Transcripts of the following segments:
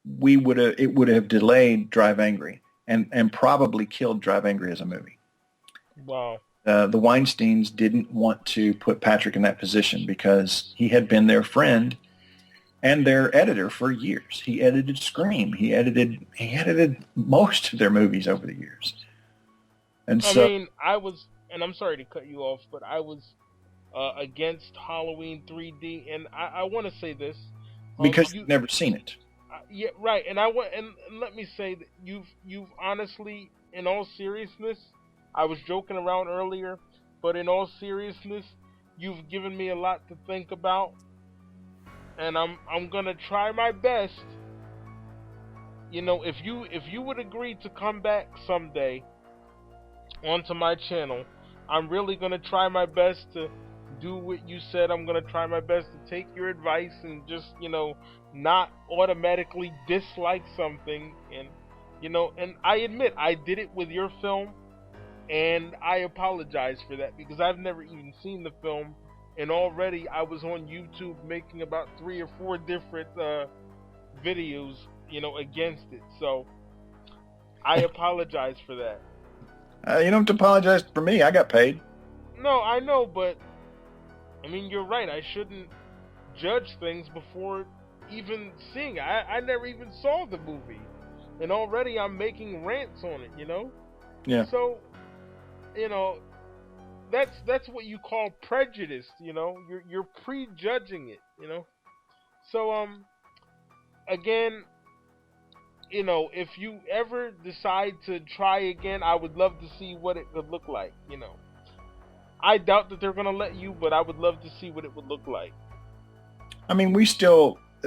it would have delayed Drive Angry and probably killed Drive Angry as a movie. Wow. The Weinsteins didn't want to put Patrick in that position because he had been their friend and their editor for years. He edited Scream. He edited most of their movies over the years. And I so, mean, and I'm sorry to cut you off, but I was against Halloween 3D, and I want to say this because you've never seen it. Yeah, right. And and let me say that you've honestly, in all seriousness, I was joking around earlier, but in all seriousness, you've given me a lot to think about, and I'm gonna try my best. You know, if you would agree to come back someday onto my channel, I'm really gonna try my best to do what you said. I'm gonna try my best to take your advice and just, not automatically dislike something. And and I admit I did it with your film, and I apologize for that because I've never even seen the film, and already I was on YouTube making about 3 or 4 different videos, against it. So I apologize for that. You don't have to apologize for me. I got paid. No, I know, but I mean, you're right. I shouldn't judge things before even seeing it. I never even saw the movie, and already I'm making rants on it. Yeah. So, that's what you call prejudice. You're prejudging it. So again, if you ever decide to try again, I would love to see what it would look like. I doubt that they're gonna let you, but I would love to see what it would look like. I mean,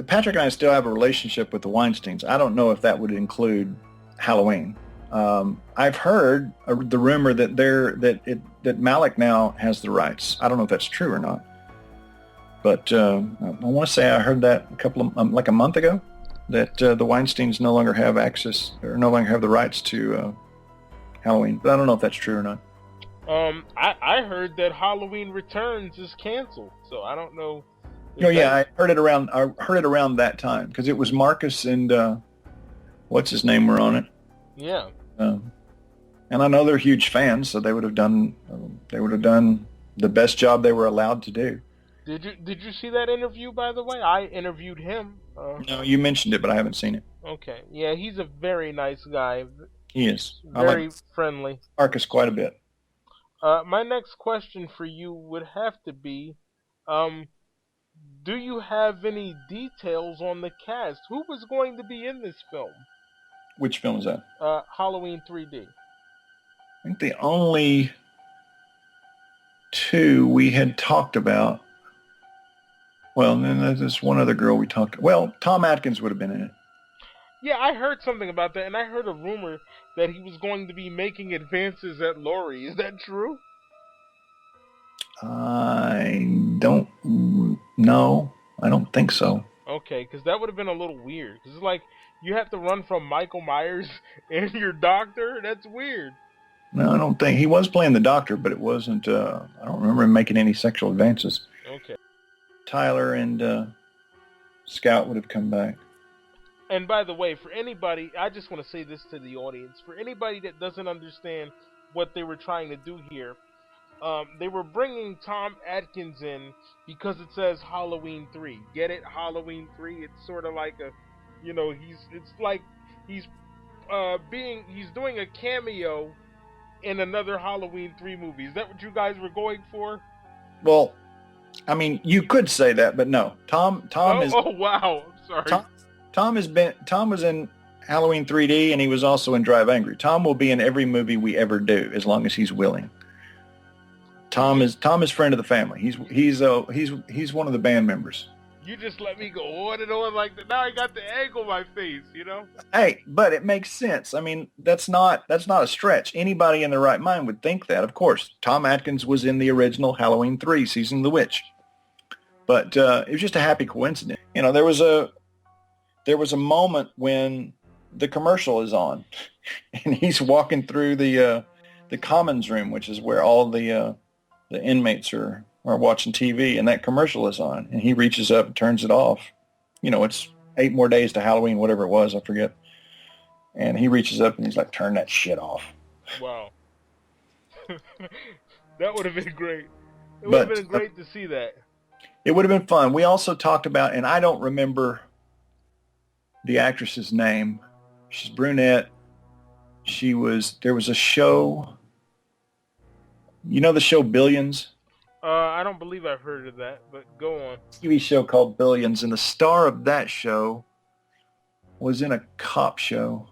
Patrick and I still have a relationship with the Weinsteins. I don't know if that would include Halloween. I've heard the rumor that Malik now has the rights. I don't know if that's true or not, but I want to say I heard that like a month ago, that the Weinsteins no longer have access or no longer have the rights to Halloween. But I don't know if that's true or not. I heard that Halloween Returns is canceled, so I don't know. Yeah, I heard it around that time because it was Marcus and what's his name were on it. Yeah. And I know they're huge fans, so they would have done the best job they were allowed to do. Did you see that interview, by the way? I interviewed him. No, you mentioned it, but I haven't seen it. Okay. Yeah, he's a very nice guy. He is. Very friendly. Marcus quite a bit. My next question for you would have to be, do you have any details on the cast? Who was going to be in this film? Which film is that? Halloween 3D. I think the only 2 we had talked about. Well, and then there's this one other girl we talked. Well, Tom Atkins would have been in it. Yeah, I heard something about that, and I heard a rumor that he was going to be making advances at Laurie. Is that true? I don't know. I don't think so. Okay, because that would have been a little weird. Because it's like you have to run from Michael Myers and your doctor. That's weird. No, I don't think. He was playing the doctor, but it wasn't. I don't remember him making any sexual advances. Okay. Tyler and Scout would have come back. And by the way, for anybody, I just want to say this to the audience. For anybody that doesn't understand what they were trying to do here, they were bringing Tom Atkins in because it says Halloween 3. Get it? Halloween 3. It's sort of like he's doing a cameo in another Halloween 3 movie. Is that what you guys were going for? Well, I mean, you could say that, but no. Tom is. Oh wow! I'm sorry. Tom was in Halloween 3D, and he was also in Drive Angry. Tom will be in every movie we ever do as long as he's willing. Tom is friend of the family. He's one of the band members. You just let me go on and on like that. Now I got the egg on my face, Hey, but it makes sense. I mean, that's not a stretch. Anybody in their right mind would think that. Of course, Tom Atkins was in the original Halloween 3 Season of the Witch. But it was just a happy coincidence. There was a moment when the commercial is on, and he's walking through the commons room, which is where all the inmates are watching TV, and that commercial is on, and he reaches up and turns it off. It's 8 more days to Halloween, whatever it was, I forget. And he reaches up and he's like, turn that shit off. Wow. That would have been great. It would have But been great to see that. it would have been fun. We also talked about, and I don't remember the actress's name. She's brunette. There was a show, you know the show Billions? I don't believe I've heard of that, but go on. TV show called Billions, and the star of that show was in a cop show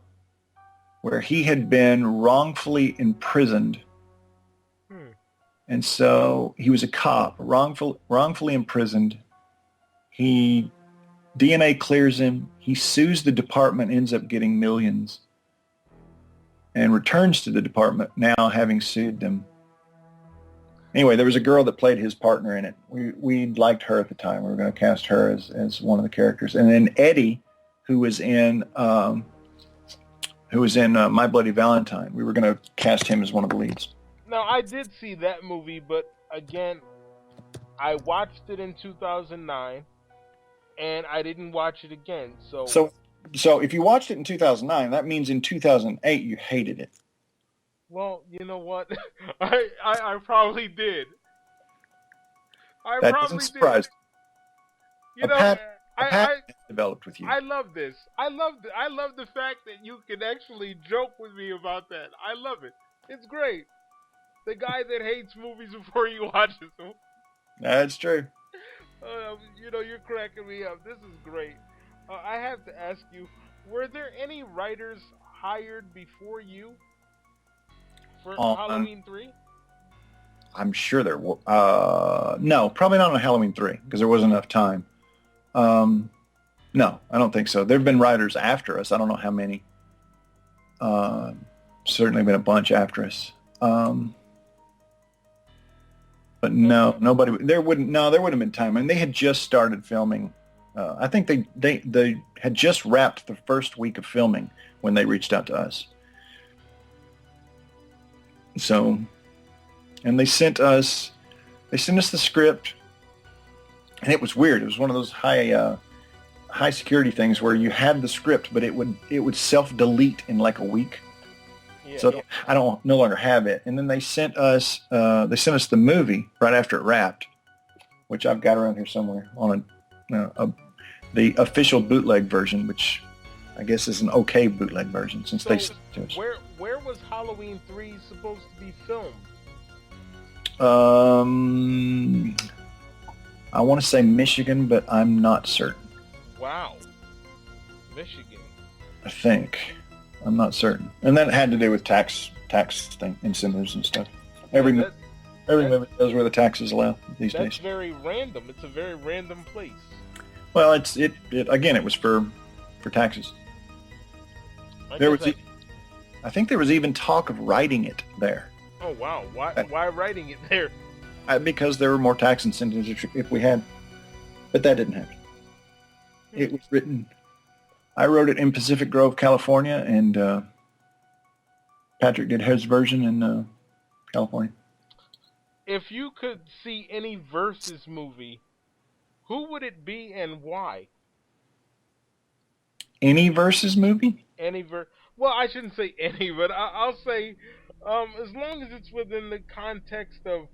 where he had been wrongfully imprisoned. And so he was a cop, wrongfully imprisoned. He DNA clears him. He sues the department, ends up getting millions, and returns to the department now having sued them. Anyway, there was a girl that played his partner in it. We liked her at the time. We were going to cast her as one of the characters. And then Eddie, who was in My Bloody Valentine, we were going to cast him as one of the leads. Now, I did see that movie, but again, I watched it in 2009, and I didn't watch it again. So if you watched it in 2009, that means in 2008 you hated it. Well, you know what? I probably did. That doesn't surprise me. You know, I developed with you. I love this. I love the fact that you can actually joke with me about that. I love it. It's great. The guy that hates movies before he watches them. That's true. You know, you're cracking me up. This is great. I have to ask you, were there any writers hired before you for Halloween 3? I'm sure there were. No, probably not on Halloween 3 because there wasn't enough time. No, I don't think so. There have been writers after us. I don't know how many. Certainly been a bunch after us. But no, nobody. There wouldn't have been time. I mean, they had just started filming. I think they had just wrapped the first week of filming when they reached out to us. So, and they sent us the script, and it was weird. It was one of those high security things where you had the script, but it would self-delete in like a week. Yeah, so I don't no longer have it. And then they sent us the movie right after it wrapped, which I've got around here somewhere on the official bootleg version, which I guess is an okay bootleg version since they sent it to us. Where was Halloween 3 supposed to be filmed? I want to say Michigan, but I'm not certain. Wow. Michigan. I think. I'm not certain. And that had to do with tax thing, incentives and stuff. Every movie knows where the taxes allow these days. That's very random. It's a very random place. Well, it again, it was for taxes. I think there was even talk of writing it there. Oh wow! Why writing it there? Because there were more tax incentives if we had, but that didn't happen. It was written. I wrote it in Pacific Grove, California, and Patrick did his version in California. If you could see any Versus movie, who would it be and why? Any Versus movie? Well, I shouldn't say any, but I'll say as long as it's within the context of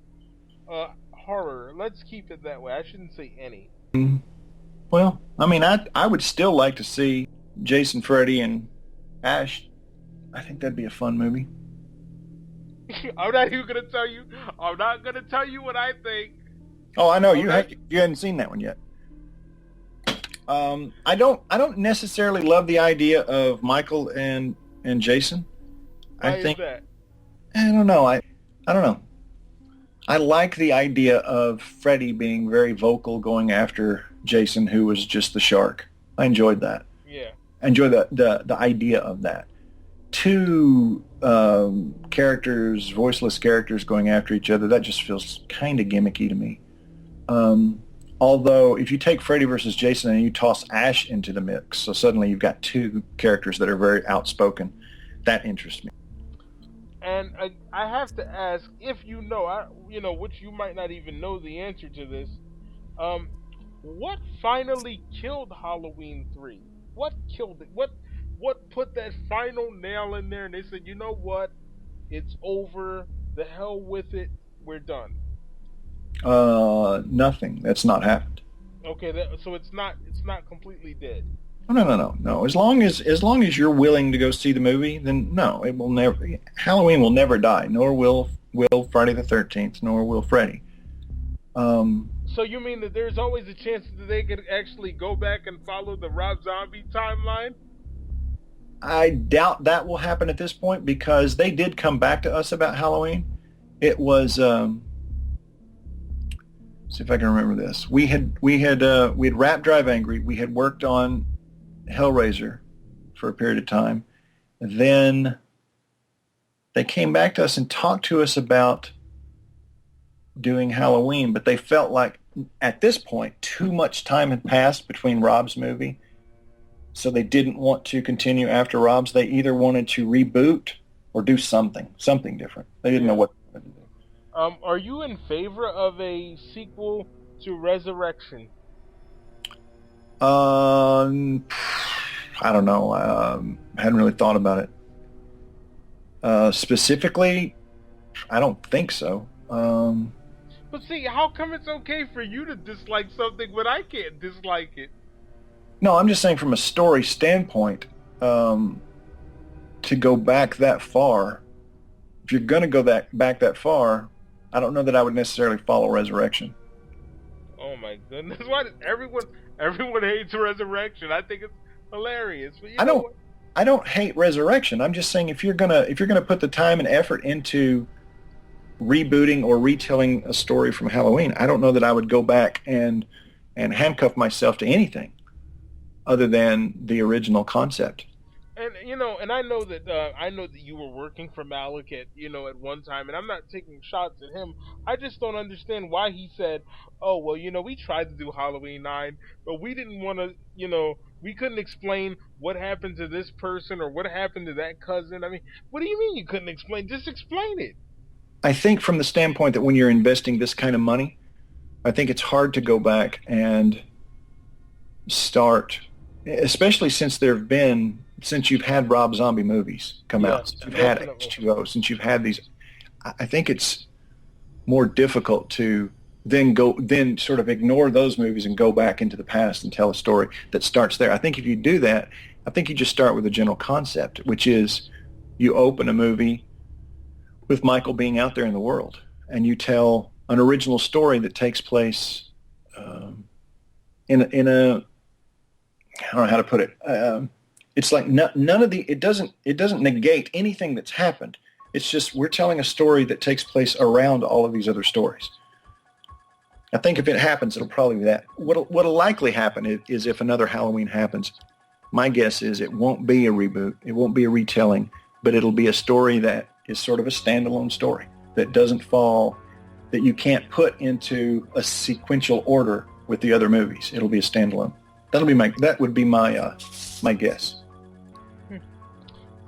horror. Let's keep it that way. I shouldn't say any. Well, I mean, I would still like to see Jason, Freddy, and Ash. I think that'd be a fun movie. I'm not even gonna tell you. I'm not gonna tell you what I think. Oh, I know you hadn't seen that one yet. I don't necessarily love the idea of Michael and Jason. Why is that? I don't know. I don't know. I like the idea of Freddy being very vocal, going after Jason, who was just the shark. I enjoyed that. Yeah. I enjoyed the idea of that. Two characters, voiceless characters going after each other, that just feels kind of gimmicky to me. Although, if you take Freddy versus Jason and you toss Ash into the mix, so suddenly you've got two characters that are very outspoken, that interests me. And I have to ask, if you know, which you might not even know the answer to this, what finally killed Halloween 3? What killed it? What put that final nail in there and they said, "You know what? It's over. The hell with it. We're done." Nothing. That's not happened. Okay, so it's not completely dead. No, no, no, no, no. As long as you're willing to go see the movie, then no, it will never. Halloween will never die. Nor will Friday the 13th. Nor will Freddy. Um, So you mean that there's always a chance that they could actually go back and follow the Rob Zombie timeline? I doubt that will happen at this point because they did come back to us about Halloween. It was. See if I can remember this. We had wrapped Drive Angry. We had worked on Hellraiser for a period of time. Then they came back to us and talked to us about doing Halloween, but they felt like at this point too much time had passed between Rob's movie, so they didn't want to continue after Rob's. They either wanted to reboot or do something different. They didn't know what to do. Are you in favor of a sequel to Resurrection? I don't know. I hadn't really thought about it. Specifically, I don't think so. But see, how come it's okay for you to dislike something but I can't dislike it? No, I'm just saying from a story standpoint, to go back that far, if you're going to go back that far, I don't know that I would necessarily follow Resurrection. Oh my goodness! Why does everyone hates Resurrection? I think it's hilarious. But I don't hate Resurrection. I'm just saying if you're gonna put the time and effort into rebooting or retelling a story from Halloween, I don't know that I would go back and handcuff myself to anything other than the original concept. And and I know that you were working for Malik at one time, and I'm not taking shots at him. I just don't understand why he said, "Oh well, we tried to do Halloween 9, but we didn't want to, we couldn't explain what happened to this person or what happened to that cousin." I mean, what do you mean you couldn't explain? Just explain it. I think from the standpoint that when you're investing this kind of money, I think it's hard to go back and start, especially since you've had Rob Zombie movies come out, since you've had H2O, since you've had these. I think it's more difficult to then sort of ignore those movies and go back into the past and tell a story that starts there. I think if you do that, I think you just start with a general concept, which is you open a movie with Michael being out there in the world, and you tell an original story that takes place in a I don't know how to put it. It's like none of it doesn't negate anything that's happened. It's just we're telling a story that takes place around all of these other stories. I think if it happens, it'll probably be that. What'll likely happen is if another Halloween happens, my guess is it won't be a reboot. It won't be a retelling, but it'll be a story that is sort of a standalone story that doesn't fall, that you can't put into a sequential order with the other movies. It'll be a standalone. That would be my guess.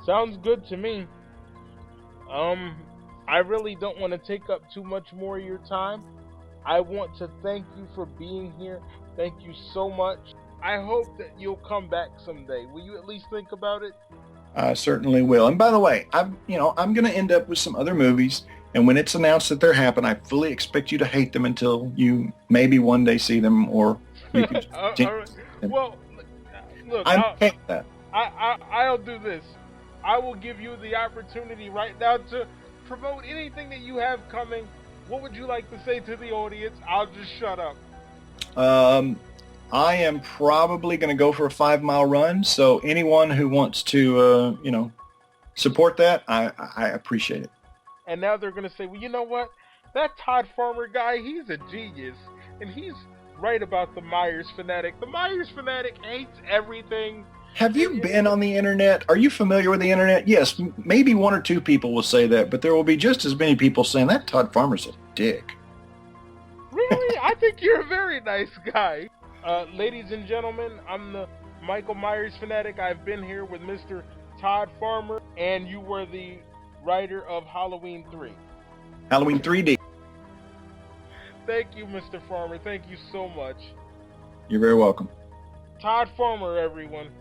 Sounds good to me. I really don't want to take up too much more of your time. I want to thank you for being here. Thank you so much. I hope that you'll come back someday. Will you at least think about it? I certainly will. And by the way, I'm going to end up with some other movies, and when it's announced that they're happening, I fully expect you to hate them until you maybe one day see them, or you can. All right. Well, look, I'm okay with that. I'll do this. I will give you the opportunity right now to promote anything that you have coming. What would you like to say to the audience? I'll just shut up. I am probably going to go for a 5-mile run. So anyone who wants to, support that, I appreciate it. And now they're going to say, well, you know what? That Todd Farmer guy, he's a genius. And he's right about the Myers Fanatic. The Myers Fanatic hates everything. Have you been on the internet? Are you familiar with the internet? Yes, maybe one or two people will say that, but there will be just as many people saying that Todd Farmer's a dick. Really? I think you're a very nice guy. Ladies and gentlemen, I'm the Michael Myers Fanatic. I've been here with Mr. Todd Farmer, and you were the writer of Halloween 3. Halloween 3D. Thank you, Mr. Farmer. Thank you so much. You're very welcome. Todd Farmer, everyone.